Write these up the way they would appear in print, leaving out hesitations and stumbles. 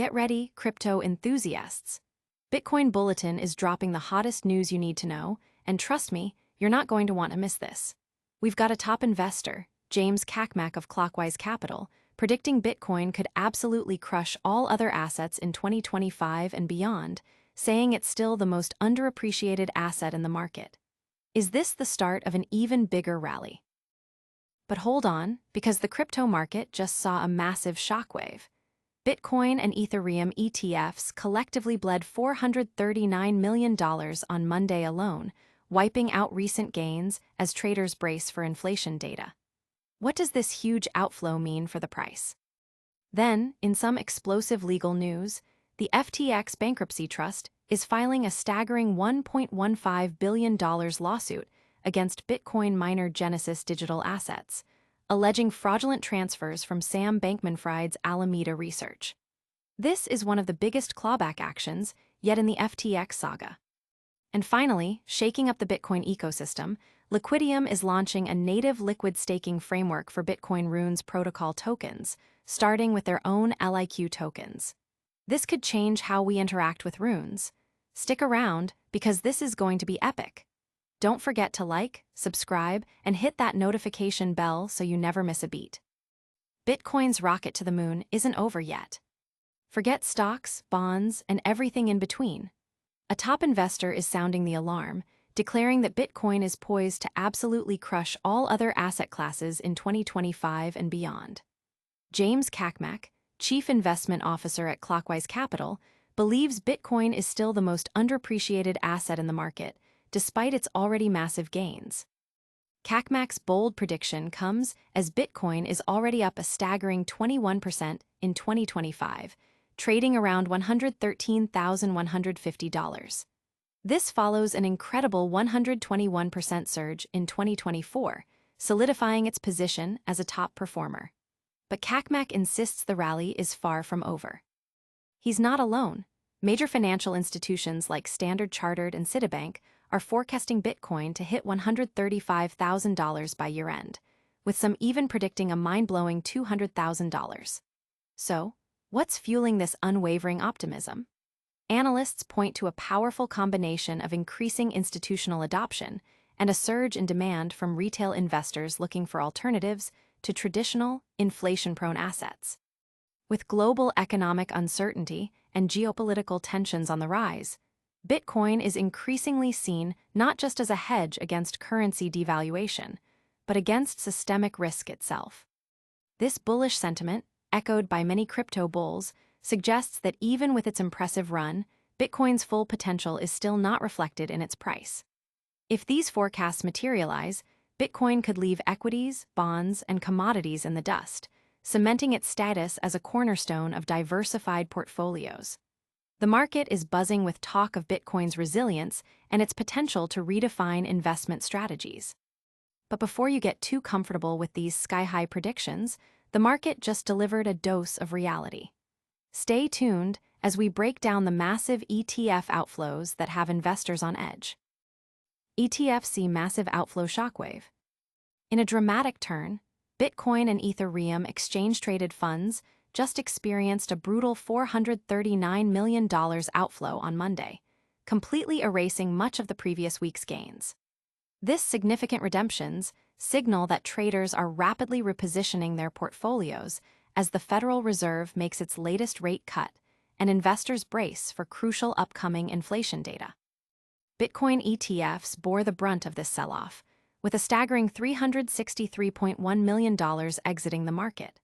Get ready, crypto enthusiasts. Bitcoin Bulletin is dropping the hottest news you need to know, and trust me, you're not going to want to miss this. We've got a top investor, James Cakmak of Clockwise Capital, predicting Bitcoin could absolutely crush all other assets in 2025 and beyond, saying it's still the most underappreciated asset in the market. Is this the start of an even bigger rally? But hold on, because the crypto market just saw a massive shockwave. Bitcoin and Ethereum ETFs collectively bled $439 million on Monday alone, wiping out recent gains as traders brace for inflation data. What does this huge outflow mean for the price? Then, in some explosive legal news, the FTX Bankruptcy Trust is filing a staggering $1.15 billion lawsuit against Bitcoin miner Genesis Digital Assets, alleging fraudulent transfers from Sam Bankman-Fried's Alameda Research. This is one of the biggest clawback actions yet in the FTX saga. And finally, shaking up the Bitcoin ecosystem, Liquidium is launching a native liquid staking framework for Bitcoin Runes protocol tokens, starting with their own LIQ tokens. This could change how we interact with Runes. Stick around, because this is going to be epic. Don't forget to like, subscribe, and hit that notification bell so you never miss a beat. Bitcoin's rocket to the moon isn't over yet. Forget stocks, bonds, and everything in between. A top investor is sounding the alarm, declaring that Bitcoin is poised to absolutely crush all other asset classes in 2025 and beyond. James Cakmak, Chief Investment Officer at Clockwise Capital, believes Bitcoin is still the most underappreciated asset in the market, despite its already massive gains. Cakmak's bold prediction comes as Bitcoin is already up a staggering 21% in 2025, trading around $113,150. This follows an incredible 121% surge in 2024, solidifying its position as a top performer. But Cakmak insists the rally is far from over. He's not alone. Major financial institutions like Standard Chartered and Citibank are forecasting Bitcoin to hit $135,000 by year-end, with some even predicting a mind-blowing $200,000. So, what's fueling this unwavering optimism? Analysts point to a powerful combination of increasing institutional adoption and a surge in demand from retail investors looking for alternatives to traditional, inflation-prone assets. With global economic uncertainty and geopolitical tensions on the rise, Bitcoin is increasingly seen not just as a hedge against currency devaluation, but against systemic risk itself. This bullish sentiment, echoed by many crypto bulls, suggests that even with its impressive run, Bitcoin's full potential is still not reflected in its price. If these forecasts materialize, Bitcoin could leave equities, bonds, and commodities in the dust, cementing its status as a cornerstone of diversified portfolios. The market is buzzing with talk of Bitcoin's resilience and its potential to redefine investment strategies. But before you get too comfortable with these sky-high predictions, the market just delivered a dose of reality. Stay tuned as we break down the massive ETF outflows that have investors on edge. ETFs see massive outflow shockwave. In a dramatic turn, Bitcoin and Ethereum exchange-traded funds just experienced a brutal $439 million outflow on Monday, completely erasing much of the previous week's gains. This significant redemptions signal that traders are rapidly repositioning their portfolios as the Federal Reserve makes its latest rate cut and investors brace for crucial upcoming inflation data. Bitcoin ETFs bore the brunt of this sell-off, with a staggering $363.1 million exiting the market.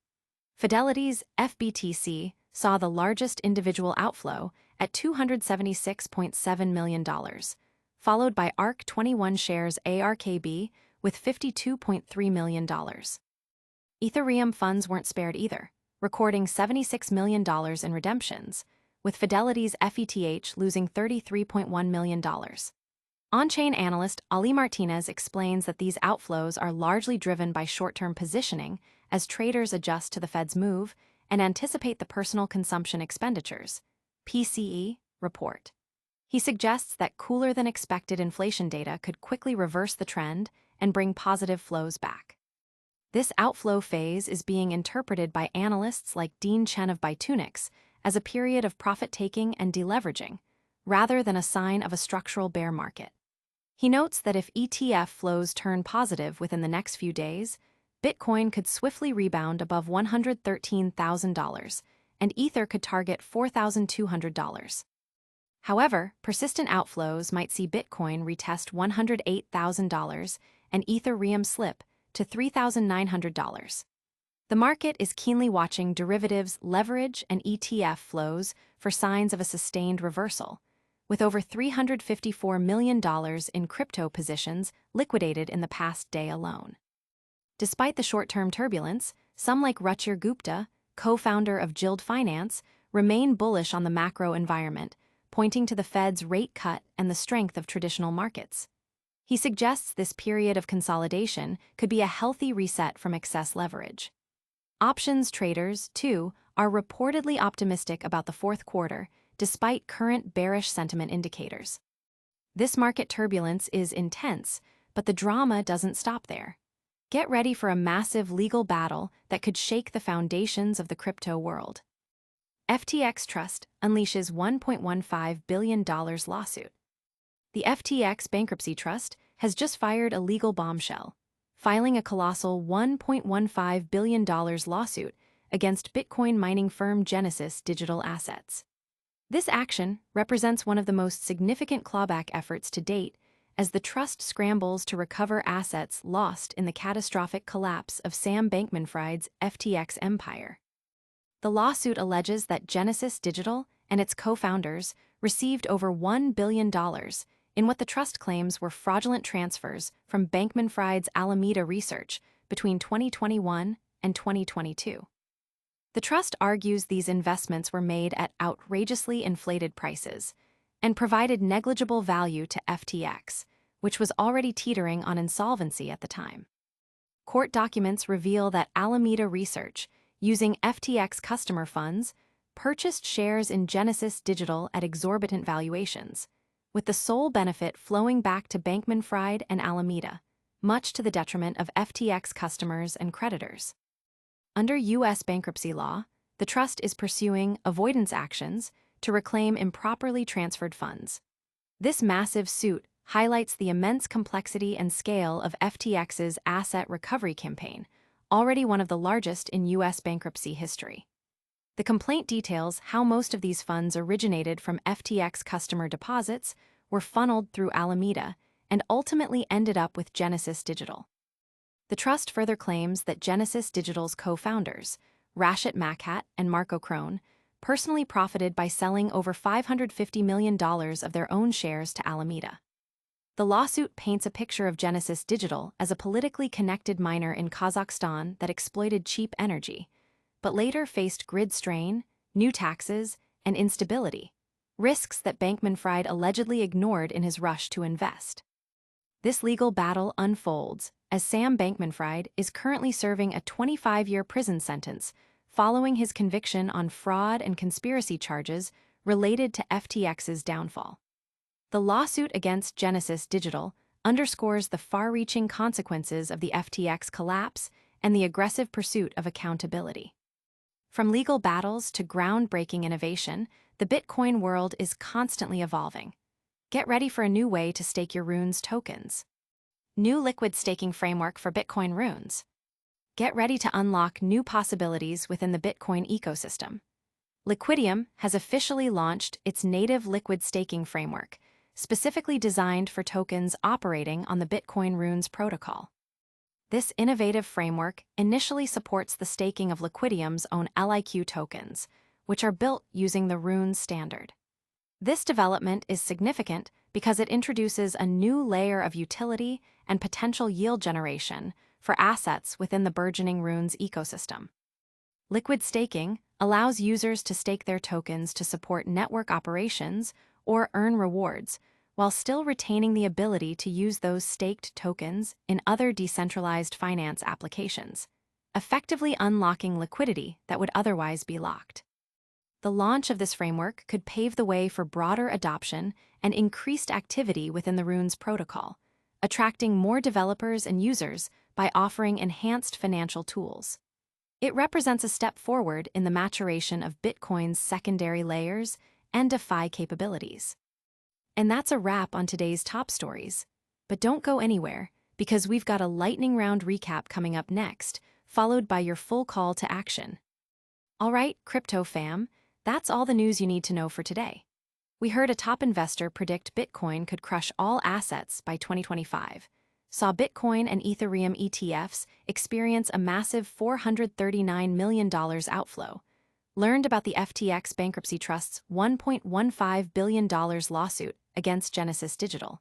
Fidelity's FBTC saw the largest individual outflow at $276.7 million, followed by ARK21 shares ARKB with $52.3 million. Ethereum funds weren't spared either, recording $76 million in redemptions, with Fidelity's FETH losing $33.1 million. On-chain analyst Ali Martinez explains that these outflows are largely driven by short-term positioning as traders adjust to the Fed's move and anticipate the personal consumption expenditures, PCE, report. He suggests that cooler-than-expected inflation data could quickly reverse the trend and bring positive flows back. This outflow phase is being interpreted by analysts like Dean Chen of Bitunix as a period of profit-taking and deleveraging, rather than a sign of a structural bear market. He notes that if ETF flows turn positive within the next few days, Bitcoin could swiftly rebound above $113,000, and Ether could target $4,200. However, persistent outflows might see Bitcoin retest $108,000 and Ethereum slip to $3,900. The market is keenly watching derivatives, leverage, and ETF flows for signs of a sustained reversal, with over $354 million in crypto positions liquidated in the past day alone. Despite the short-term turbulence, some like Ruchir Gupta, co-founder of Jild Finance, remain bullish on the macro environment, pointing to the Fed's rate cut and the strength of traditional markets. He suggests this period of consolidation could be a healthy reset from excess leverage. Options traders, too, are reportedly optimistic about the fourth quarter, despite current bearish sentiment indicators. This market turbulence is intense, but the drama doesn't stop there. Get ready for a massive legal battle that could shake the foundations of the crypto world. FTX Trust unleashes $1.15 billion lawsuit. The FTX Bankruptcy Trust has just fired a legal bombshell, filing a colossal $1.15 billion lawsuit against Bitcoin mining firm Genesis Digital Assets. This action represents one of the most significant clawback efforts to date as the trust scrambles to recover assets lost in the catastrophic collapse of Sam Bankman-Fried's FTX empire. The lawsuit alleges that Genesis Digital and its co-founders received over $1 billion in what the trust claims were fraudulent transfers from Bankman-Fried's Alameda Research between 2021 and 2022. The trust argues these investments were made at outrageously inflated prices and provided negligible value to FTX, which was already teetering on insolvency at the time. Court documents reveal that Alameda Research, using FTX customer funds, purchased shares in Genesis Digital at exorbitant valuations, with the sole benefit flowing back to Bankman-Fried and Alameda, much to the detriment of FTX customers and creditors. Under U.S. bankruptcy law, the trust is pursuing avoidance actions to reclaim improperly transferred funds. This massive suit highlights the immense complexity and scale of FTX's asset recovery campaign, already one of the largest in U.S. bankruptcy history. The complaint details how most of these funds originated from FTX customer deposits, were funneled through Alameda, and ultimately ended up with Genesis Digital. The trust further claims that Genesis Digital's co-founders, Rashit Makhat and Marco Krohn, personally profited by selling over $550 million of their own shares to Alameda. The lawsuit paints a picture of Genesis Digital as a politically connected miner in Kazakhstan that exploited cheap energy, but later faced grid strain, new taxes, and instability, risks that Bankman-Fried allegedly ignored in his rush to invest. This legal battle unfolds as Sam Bankman-Fried is currently serving a 25-year prison sentence following his conviction on fraud and conspiracy charges related to FTX's downfall. The lawsuit against Genesis Digital underscores the far-reaching consequences of the FTX collapse and the aggressive pursuit of accountability. From legal battles to groundbreaking innovation, the Bitcoin world is constantly evolving. Get ready for a new way to stake your runes tokens. New liquid staking framework for Bitcoin runes. Get ready to unlock new possibilities within the Bitcoin ecosystem. Liquidium has officially launched its native liquid staking framework, specifically designed for tokens operating on the Bitcoin runes protocol. This innovative framework initially supports the staking of Liquidium's own LIQ tokens, which are built using the runes standard. This development is significant because it introduces a new layer of utility and potential yield generation for assets within the burgeoning runes ecosystem. Liquid staking allows users to stake their tokens to support network operations or earn rewards, while still retaining the ability to use those staked tokens in other decentralized finance applications, effectively unlocking liquidity that would otherwise be locked. The launch of this framework could pave the way for broader adoption and increased activity within the runes protocol, attracting more developers and users by offering enhanced financial tools. It represents a step forward in the maturation of Bitcoin's secondary layers and DeFi capabilities. And that's a wrap on today's top stories. But don't go anywhere, because we've got a lightning round recap coming up next, followed by your full call to action. All right, crypto fam, that's all the news you need to know for today. We heard a top investor predict Bitcoin could crush all assets by 2025, saw Bitcoin and Ethereum ETFs experience a massive $439 million outflow, learned about the FTX Bankruptcy Trust's $1.15 billion lawsuit against Genesis Digital,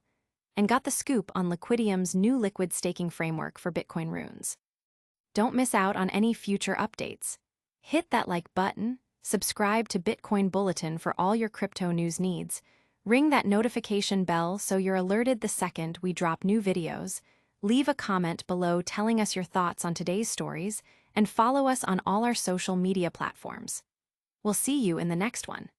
and got the scoop on Liquidium's new liquid staking framework for Bitcoin runes. Don't miss out on any future updates. Hit that like button, subscribe to Bitcoin Bulletin for all your crypto news needs, ring that notification bell so you're alerted the second we drop new videos, leave a comment below telling us your thoughts on today's stories, and follow us on all our social media platforms. We'll see you in the next one.